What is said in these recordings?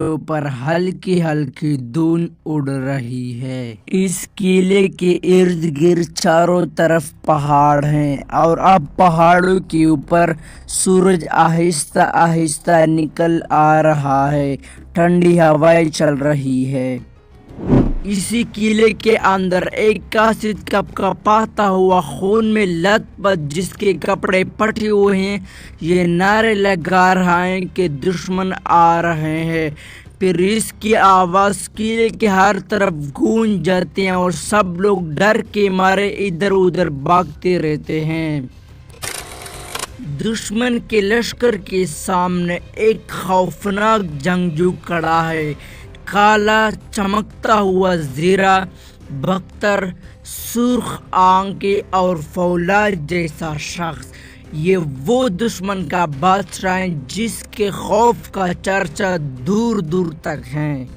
ऊपर हल्की हल्की धूल उड़ रही है। इस किले के इर्द गिर्द चारों तरफ पहाड़ हैं और अब पहाड़ों के ऊपर सूरज आहिस्ता आहिस्ता निकल आ रहा है। ठंडी हवाएं चल रही है। इसी किले के अंदर एक कासिद कपकपाता हुआ खून में लथपथ जिसके कपड़े फटे हुए हैं, ये नारे लगा रहा है कि दुश्मन आ रहे हैं। फिर इसकी आवाज़ किले के हर तरफ गूंज जाती है और सब लोग डर के मारे इधर उधर भागते रहते हैं। दुश्मन के लश्कर के सामने एक खौफनाक जंगजू खड़ा है। काला चमकता हुआ ज़ीरा बख्तर, सुर्ख आंखें और फौलाद जैसा शख्स, ये वो दुश्मन का बादशाह है जिसके खौफ का चर्चा दूर दूर तक है।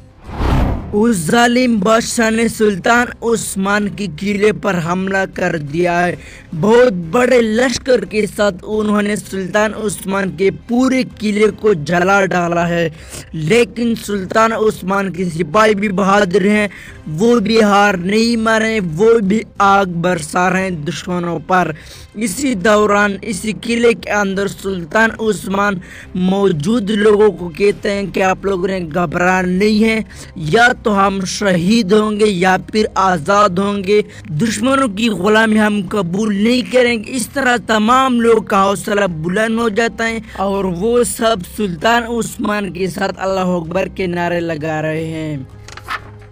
उस जालिम बादशाह ने सुल्तान उस्मान के किले पर हमला कर दिया है। बहुत बड़े लश्कर के साथ उन्होंने सुल्तान उस्मान के पूरे किले को जला डाला है, लेकिन सुल्तान उस्मान के सिपाही भी बहादुर हैं। वो भी हार नहीं माने, वो भी आग बरसा रहे हैं दुश्मनों पर। इसी दौरान इसी किले के अंदर सुल्तान उस्मान मौजूद लोगों को कहते हैं कि आप लोगों ने घबराना नहीं है, या तो हम शहीद होंगे या फिर आज़ाद होंगे, दुश्मनों की गुलामी हम कबूल नहीं करेंगे। इस तरह तमाम लोग का हौसला बुलंद हो जाता है और वो सब सुल्तान उस्मान के साथ अल्लाह अकबर के नारे लगा रहे हैं।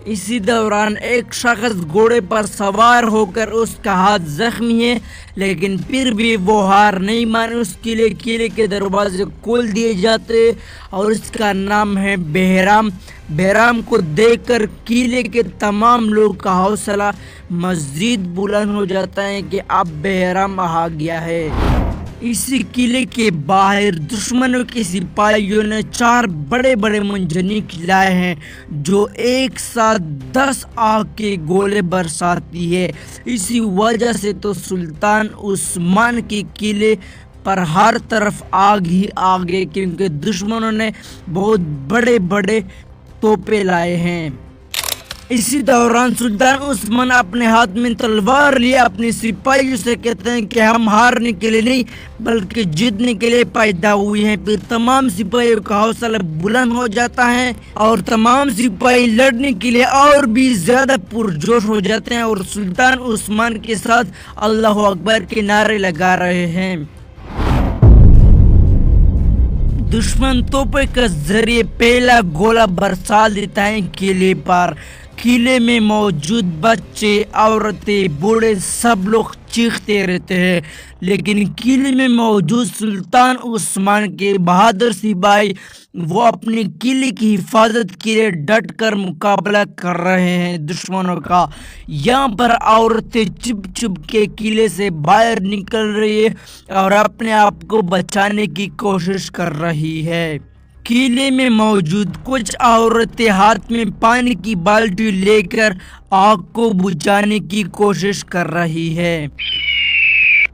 इसी दौरान एक शख्स घोड़े पर सवार होकर, उसका हाथ जख्मी है, लेकिन फिर भी वो हार नहीं माने। उस किले के दरवाजे खोल दिए जाते और इसका नाम है बहराम। बहराम को देखकर किले के तमाम लोग का हौसला मज़ीद बुलंद हो जाता है कि अब बहराम आ गया है। इसी किले के बाहर दुश्मनों के सिपाहियों ने 4 बड़े बड़े मंजनीक लाए हैं जो एक साथ 10 आग के गोले बरसाती है। इसी वजह से तो सुल्तान उस्मान के किले पर हर तरफ आग ही आग है, क्योंकि दुश्मनों ने बहुत बड़े बड़े तोपे लाए हैं। इसी दौरान सुल्तान उस्मान अपने हाथ में तलवार लिए अपने सिपाहियों से कहते हैं कि हम हारने के लिए नहीं बल्कि जीतने के लिए पैदा हुए हैं। फिर तमाम सिपाहियों का हौसला बुलंद हो जाता है और तमाम सिपाही लड़ने के लिए और भी ज्यादा पुरजोश हो जाते हैं और सुल्तान उस्मान के साथ अल्लाह अकबर के नारे लगा रहे हैं। दुश्मन तोपे के जरिए पहला गोला बरसा देता है किले पर। किले में मौजूद बच्चे, औरतें, बूढ़े सब लोग चीखते रहते हैं, लेकिन किले में मौजूद सुल्तान उस्मान के बहादुर सिपाही वो अपने किले की हिफाजत के लिए डट कर मुकाबला कर रहे हैं दुश्मनों का। यहाँ पर औरतें चुप चुप के किले से बाहर निकल रही है और अपने आप को बचाने की कोशिश कर रही है। किले में मौजूद कुछ औरतें हाथ में पानी की बाल्टी लेकर आग को बुझाने की कोशिश कर रही है।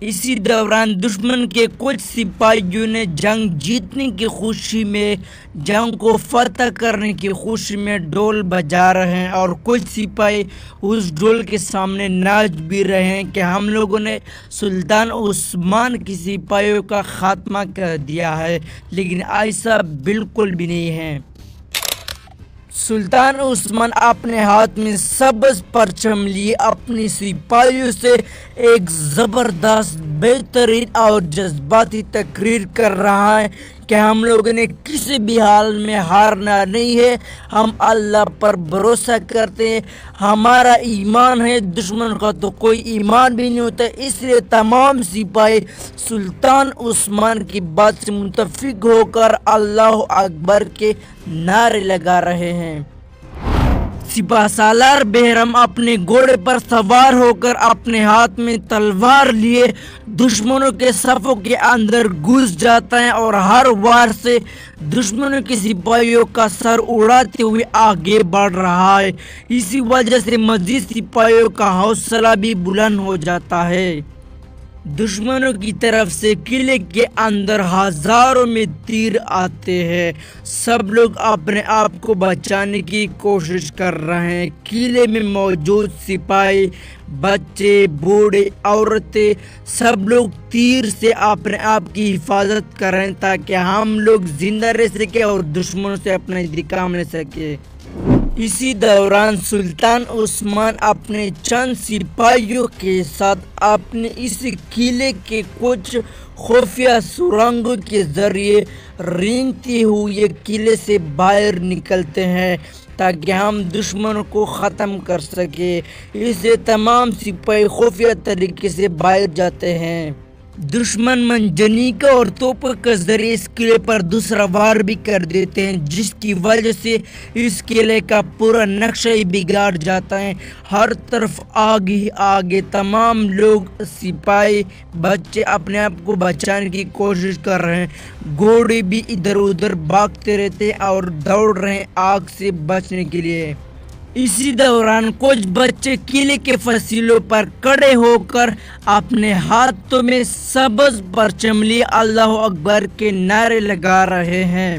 इसी दौरान दुश्मन के कुछ सिपाहियों ने जंग जीतने की खुशी में, जंग को फतह करने की खुशी में ढोल बजा रहे हैं और कुछ सिपाही उस ढोल के सामने नाच भी रहे हैं कि हम लोगों ने सुल्तान उस्मान की सिपाहियों का खात्मा कर दिया है, लेकिन ऐसा बिल्कुल भी नहीं है। सुल्तान उस्मान अपने हाथ में सब्ज परचम लिए अपनी सिपाहियों से एक ज़बरदस्त, बेहतरीन और जज्बाती तकरीर कर रहा है कि हम लोगों ने किसी भी हाल में हारना नहीं है, हम अल्लाह पर भरोसा करते हैं, हमारा ईमान है, दुश्मन का तो कोई ईमान भी नहीं होता। इसलिए तमाम सिपाही सुल्तान उस्मान की बात से मुतफिक होकर अल्लाह अकबर के नारे लगा रहे हैं। सिपा सालार बहराम अपने घोड़े पर सवार होकर अपने हाथ में तलवार लिए दुश्मनों के सफों के अंदर घुस जाता है और हर वार से दुश्मनों के सिपाहियों का सर उड़ाते हुए आगे बढ़ रहा है। इसी वजह से मजीद सिपाहियों का हौसला भी बुलंद हो जाता है। دشمنوں کی طرف سے قلعے کے اندر ہزاروں میں تیر آتے ہیں۔ سب لوگ اپنے آپ کو بچانے کی کوشش کر رہے ہیں۔ قلعے میں موجود سپاہی، بچے، بوڑھے، عورتیں، سب لوگ تیر سے اپنے آپ کی حفاظت کریں تاکہ ہم لوگ زندہ رہ سکیں اور دشمنوں سے اپنا انتقام لے سکیں۔ اسی دوران سلطان عثمان اپنے چند سپاہیوں کے ساتھ اپنے اس قلعے کے کچھ خفیہ سرنگوں کے ذریعے رینگتے ہوئے قلعے سے باہر نکلتے ہیں تاکہ ہم دشمنوں کو ختم کر سکیں۔ اس سے تمام سپاہی خفیہ طریقے سے باہر جاتے ہیں۔ دشمن منجنیقوں اور توپوں کے ذریعے اس قلعے پر دوسرا وار بھی کر دیتے ہیں، جس کی وجہ سے اس قلعے کا پورا نقشہ ہی بگڑ جاتا ہے۔ ہر طرف آگ ہی آگ ہے۔ تمام لوگ، سپاہی، بچے اپنے آپ کو بچانے کی کوشش کر رہے ہیں۔ گھوڑے بھی ادھر ادھر بھاگتے رہتے ہیں اور دوڑ رہے ہیں آگ سے بچنے کے لیے۔ اسی دوران کچھ بچے قلعے کے فصیلوں پر کھڑے ہو کر اپنے ہاتھوں میں سبز پرچم لیے اللہ اکبر کے نعرے لگا رہے ہیں،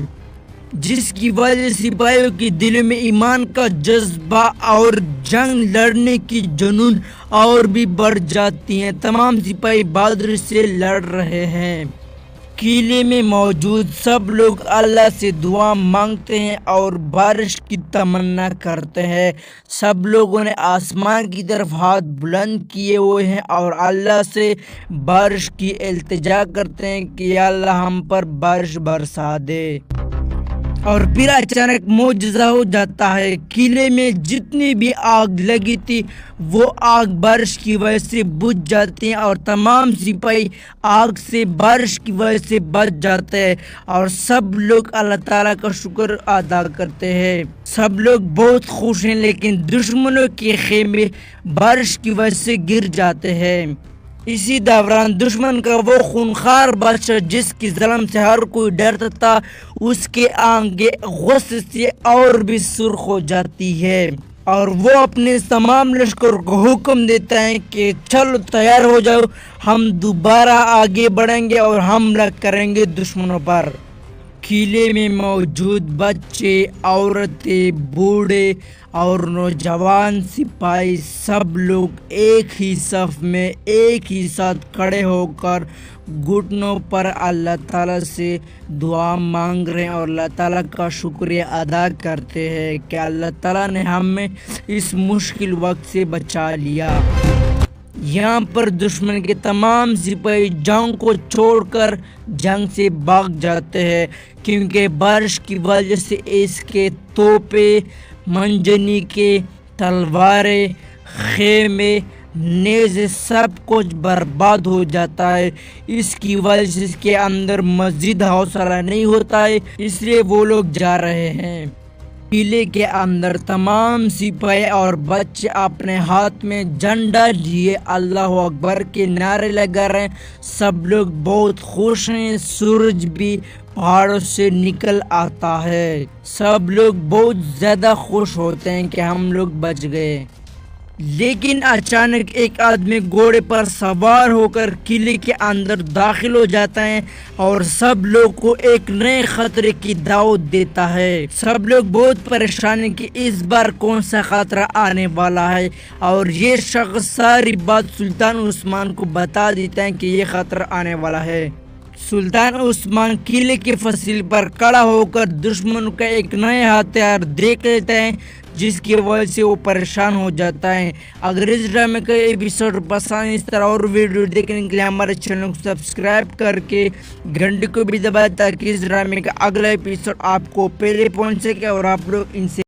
جس کی وجہ سے سپاہیوں کے دلوں میں ایمان کا جذبہ اور جنگ لڑنے کی جنون اور بھی بڑھ جاتی ہے۔ تمام سپاہی بہادری سے لڑ رہے ہیں۔ قلعے میں موجود سب لوگ اللہ سے دعا مانگتے ہیں اور بارش کی تمنا کرتے ہیں۔ سب لوگوں نے آسمان کی طرف ہاتھ بلند کیے ہوئے ہیں اور اللہ سے بارش کی التجا کرتے ہیں کہ یا اللہ ہم پر بارش برسا دے۔ اور پھر اچانک معجزہ ہو جاتا ہے۔ قلعے میں جتنی بھی آگ لگی تھی وہ آگ بارش کی وجہ سے بجھ جاتی ہیں اور تمام سپاہی آگ سے بارش کی وجہ سے بچ جاتے ہیں اور سب لوگ اللہ تعالیٰ کا شکر ادا کرتے ہیں۔ سب لوگ بہت خوش ہیں، لیکن دشمنوں کے خیمے بارش کی وجہ سے گر جاتے ہیں۔ اسی دوران دشمن کا وہ خونخوار بادشاہ جس کی ظلم سے ہر کوئی ڈرتا تھا، اس کے آنکھیں غصے سے اور بھی سرخ ہو جاتی ہے اور وہ اپنے تمام لشکر کو حکم دیتا ہے کہ چلو تیار ہو جاؤ، ہم دوبارہ آگے بڑھیں گے اور حملہ کریں گے دشمنوں پر۔ قلعے میں موجود بچے، عورتیں، بوڑھے اور نوجوان سپاہی سب لوگ ایک ہی صف میں ایک ہی ساتھ کھڑے ہو کر گھٹنوں پر اللہ تعالیٰ سے دعا مانگ رہے ہیں اور اللہ تعالیٰ کا شکریہ ادا کرتے ہیں کہ اللہ تعالیٰ نے ہمیں اس مشکل وقت سے بچا لیا۔ یہاں پر دشمن کے تمام سپاہی جنگ کو چھوڑ کر جنگ سے بھاگ جاتے ہیں، کیونکہ بارش کی وجہ سے اس کے توپے، منجنیقیں، تلواریں، خیمے، نیزے سب کچھ برباد ہو جاتا ہے۔ اس کی وجہ سے اس کے اندر مزید حوصلہ نہیں ہوتا ہے، اس لیے وہ لوگ جا رہے ہیں۔ قلعے کے اندر تمام سپاہی اور بچے اپنے ہاتھ میں جھنڈا لیے اللہ اکبر کے نعرے لگا رہے ہیں۔ سب لوگ بہت خوش ہیں۔ سورج بھی پہاڑوں سے نکل آتا ہے۔ سب لوگ بہت زیادہ خوش ہوتے ہیں کہ ہم لوگ بچ گئے۔ لیکن اچانک ایک آدمی گھوڑے پر سوار ہو کر قلعے کے اندر داخل ہو جاتا ہے اور سب لوگ کو ایک نئے خطرے کی دعوت دیتا ہے۔ سب لوگ بہت پریشان ہیں کہ اس بار کون سا خطرہ آنے والا ہے، اور یہ شخص ساری بات سلطان عثمان کو بتا دیتا ہے کہ یہ خطرہ آنے والا ہے۔ سلطان عثمان قلعے کے فصیل پر کھڑا ہو کر دشمن کا ایک نیا ہتھیار دیکھ لیتا ہے، جس کی وجہ سے وہ پریشان ہو جاتا ہے۔ اگر اس ڈرامے کا ایپیسوڈ پسند، اس طرح اور ویڈیو دیکھنے کے لیے ہمارے چینل کو سبسکرائب کر کے گھنٹی کو بھی دبائیں تاکہ اس ڈرامے کا اگلا ایپیسوڈ آپ کو پہلے پہنچ سکے اور آپ لوگ ان سے